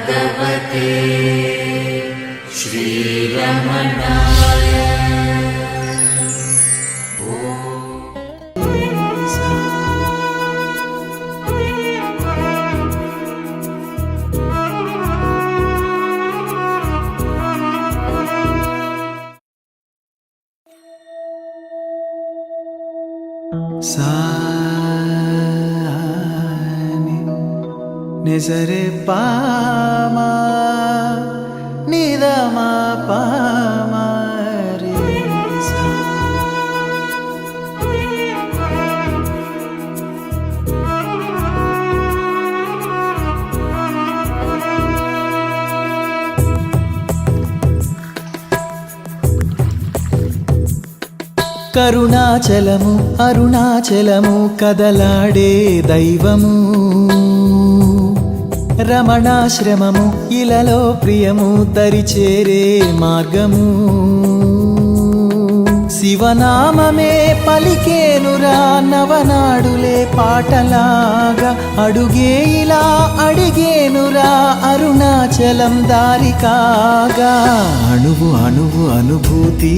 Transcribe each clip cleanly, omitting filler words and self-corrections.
भगवते श्रीरमणाय। నిజరే పామా నిదమా పామా రే సా. కరుణాచలము అరుణాచలము కదలాడే దైవము, రమణాశ్రమము ఇలలో ప్రియము దరిచేరే మార్గము. శివనామమే పలికేనురా నవనాడులే పాటలాగా, అడుగే ఇలా అడిగేనురా అరుణాచలం దారి కాగా. అణువు అణువు అనుభూతి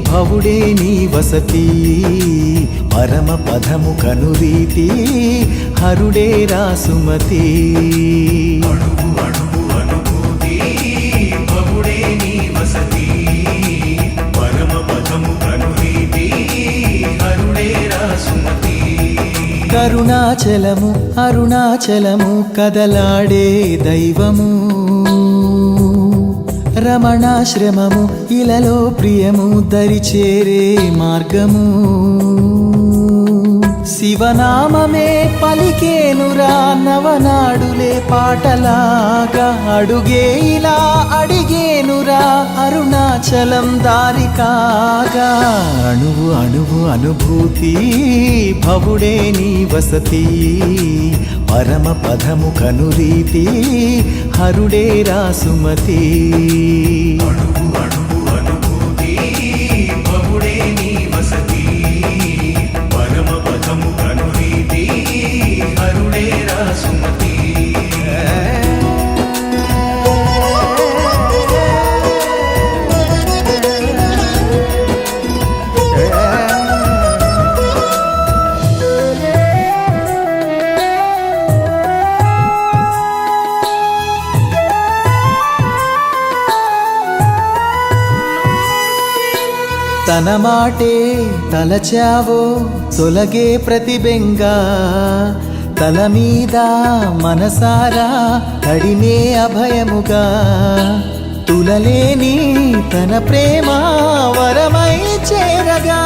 భవుడే నీ వసతి, పరమ పదము కనురీతి హరుడే రాసుమతి. అణువు అణువు అనుభూతి భవుడే నీ వసతి, పరమ పదము కనురీతి హరుడే రాసుమతి. కరుణాచలము అరుణాచలము కదలాడే దైవము, రమణాశ్రమము ఇలలో ప్రియము దరిచేరే మార్గము. శివనామమే పలికేనురా నవనాడులే పాటలాగా, అడుగే ఇలా అడిగేనురా అరుణాచలం దారి కాగా. అణువు అణువు అనుభూతి భవుడే నీ వసతి, పరమ పదము కనురీతి హరుడే రాసుమతి. అణువు అణువు అనుభూతి భవుడే నీ వసతి, పరమ పదము కనురీతి హరుడే రాసుమతి. తన మాటే తలచావో తొలగే ప్రతిబెంగా, తల మీద మనసారా తడినే అభయముగా. తులలేని తన ప్రేమ వరమై చేరగా,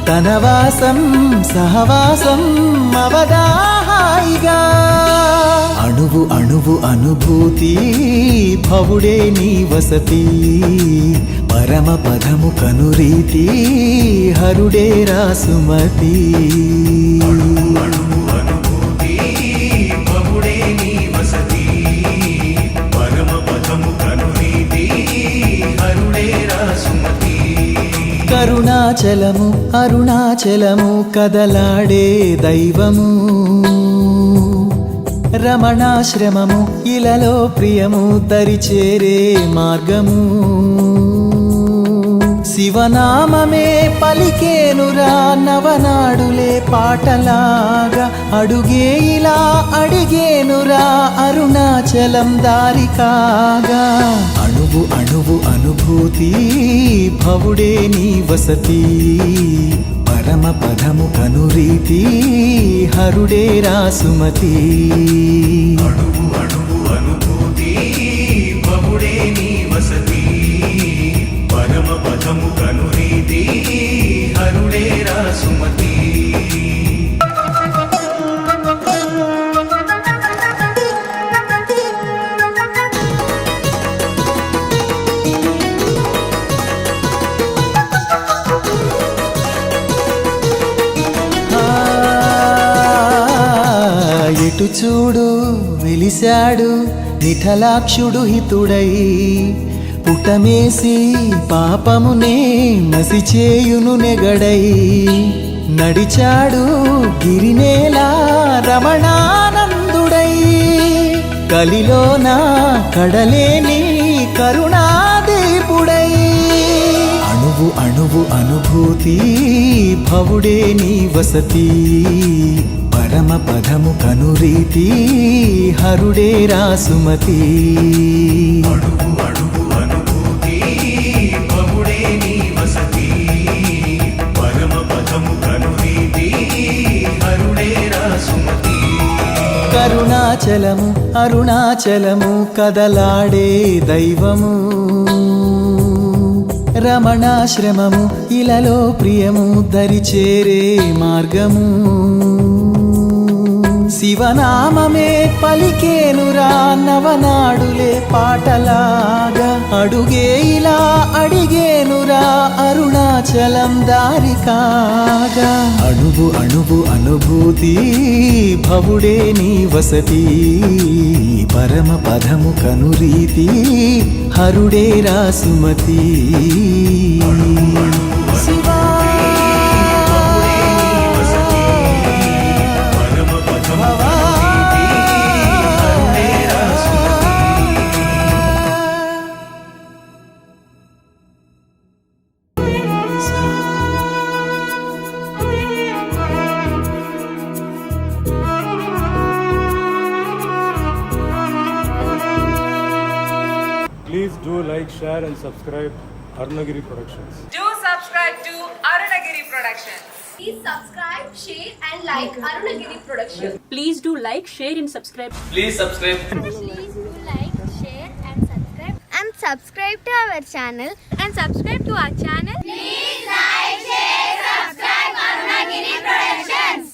తన వాసం సహవాసం అవదాహాయిగా. అణువు అణువు అనుభూతి భవుడే నీ వసతి, పరమ పదము కనురీతి హరుడే రాసుమతి. అణువు అనుభూతి భవుడే నీ వసతి, పరమ పదము కనురీతి హరుడే రాసుమతి. కరుణాచలము అరుణాచలము కదలాడే దైవము, రమణాశ్రమము ఇలలో ప్రియము దరిచేరే మార్గము. శివనామమే పలికేనురా నవనాడులే పాటలాగా, అడుగే ఇలా అడిగేనురా అరుణాచలం దారి కాగా. అణువు అణువు అనుభూతి భవుడే నీ వసతి, పరమ పదము కనురీతి హరుడే రాసుమతి. అణువు అణువు అనుభూతి భవుడే నీ వసతి, పరమ పదము కనురీతి హరుడే రాసుమతి. ఎటు చూడు వెలిశాడు విఠలాక్షుడు హితుడై, పుటమేసి పాపమునే నసిచేయును నెగడై. నడిచాడు గిరినేలా రమణానందుడై, కలిలోన కడలేని కరుణాదీపుడై అణువు అణువు అనుభూతి భవుడే నీ వసతి పరమ పదము కనురీతి హరుడే రాసుమతి అడుగు అడుగు అనుభూతి బహుడే నీ వసతి పరమ పదము కనురీతి హరుడే రాసుమతి కరుణాచలము అరుణాచలము కదలాడే దైవము రమణాశ్రమము ఇలలో ప్రియము దరిచేరే మార్గము శివనామమే పలికేనురా నవనాడులే పాటలాగా అడుగే ఇలా అడిగేనురా అరుణాచలం దారి కాగా అణువు అణువు అనుభూతి భవుడే నీ వసతి పరమ పదము కనురీతి హరుడే రాసుమతి Shiva Please do like, share and subscribe Arunagiri Productions. Do subscribe to Arunagiri Productions. Please subscribe, share and like Arunagiri Production. Please do like, share and subscribe. Please do like, share and subscribe to our channel. Please